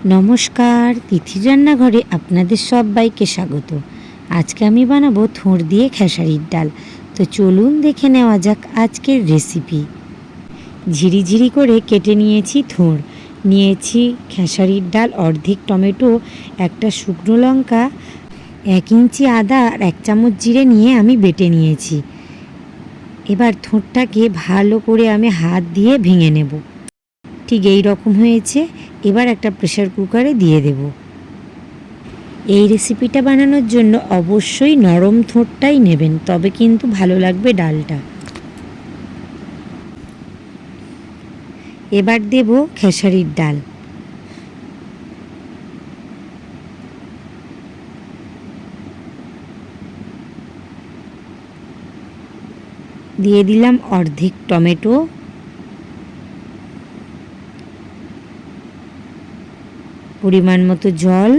নমস্কার, তিথির রান্নাঘরে আপনাদের সবাইকে স্বাগত। আজকে আমি বানাবো থোড় দিয়ে খেসারির ডাল। তো চলুন দেখে নেওয়া যাক আজকের রেসিপি। ঝিরিঝিরি করে কেটে নিয়েছি থোড়, নিয়েছি খেসারির ডাল, অর্ধেক টমেটো, একটা শুকনো লঙ্কা, 1 ইঞ্চি আদা আর 1 চামচ জিরে নিয়ে আমি বেটে নিয়েছি। এবার থোড়টাকে ভালো করে আমি হাত দিয়ে ভেঙে নেব। ঠিক এই রকম হয়েছে। এবার একটা প্রেসার কুকারে দিয়ে দেব। এই রেসিপিটা বানানোর জন্য অবশ্যই নরম থোড়টাই নেবেন, তবে কিন্তু ভালো লাগবে ডালটা। এবার দেব খেসারির ডাল। দিয়ে দিলাম অর্ধেক টমেটো, পরিমাণ মতো জল,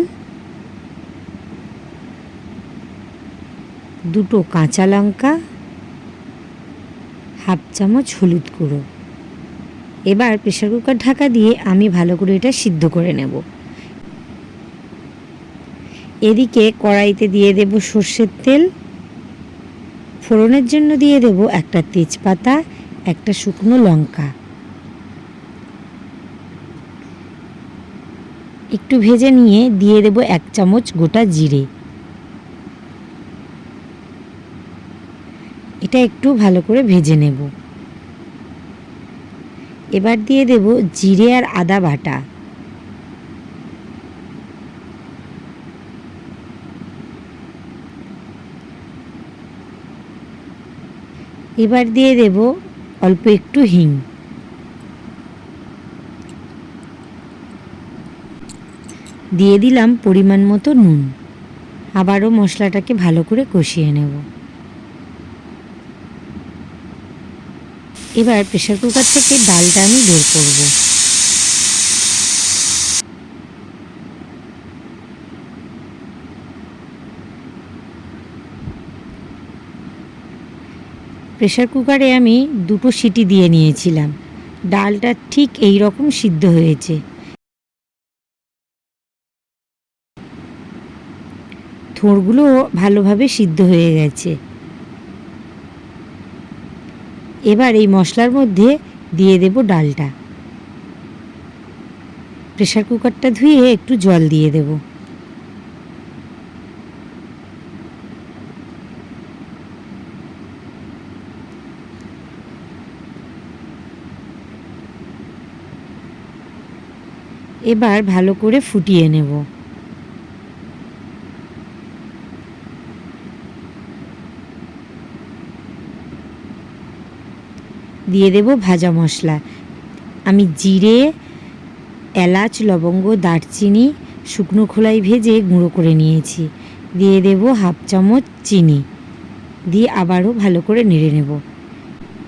2টো কাঁচা লঙ্কা, 1/2 চামচ হলুদ গুঁড়ো। এবার প্রেসার কুকার ঢাকা দিয়ে আমি ভালো করে এটা সিদ্ধ করে নেব। এদিকে কড়াইতে দিয়ে দেব সর্ষের তেল, ফোড়নের জন্য দিয়ে দেব একটা তেজপাতা, একটা শুকনো লঙ্কা। একটু ভেজে নিয়ে দিয়ে দেব 1 চামচ গোটা জিরে। এটা একটু ভালো করে ভেজে নেব। এবার দিয়ে দেব জিরে আর আদা বাটা। এবার দিয়ে দেব অল্প একটু হিং। দিয়ে দিলাম পরিমাণ মতো নুন। আবারও মশলাটাকে ভালো করে কষিয়ে নেব। এবার প্রেসার কুকার থেকে ডালটা আমি বের করব। প্রেসার কুকারে আমি 2টো সিটি দিয়ে নিয়েছিলাম। ডালটা ঠিক এই রকম সিদ্ধ হয়েছে। থোড়গুলো ভালোভাবে সিদ্ধ হয়ে গেছে। এবার এই মশলার মধ্যে দিয়ে দেব ডালটা। প্রেসার কুকারটা ধুয়ে একটু জল দিয়ে দেব। এবার ভালো করে ফুটিয়ে নেব। দিয়ে দেব ভাজা মশলা। আমি জিরে, এলাচ, লবঙ্গ, দারচিনি শুকনো খোলায় ভেজে গুঁড়ো করে নিয়েছি। দিয়ে দেব 1/2 চামচ চিনি, দিয়ে আবারও ভালো করে নেড়ে নেব।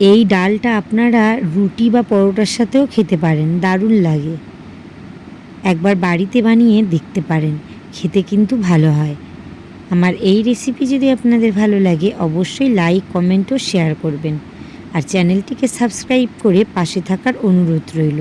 এই ডালটা আপনারা রুটি বা পরোটার সাথেও খেতে পারেন, দারুণ লাগে। একবার বাড়িতে বানিয়ে দেখতে পারেন, খেতে কিন্তু ভালো হয়। আমার এই রেসিপি যদি আপনাদের ভালো লাগে অবশ্যই লাইক, কমেন্ট ও শেয়ার করবেন। আর চ্যানেলটিকে সাবস্ক্রাইব করে পাশে থাকার অনুরোধ রইল।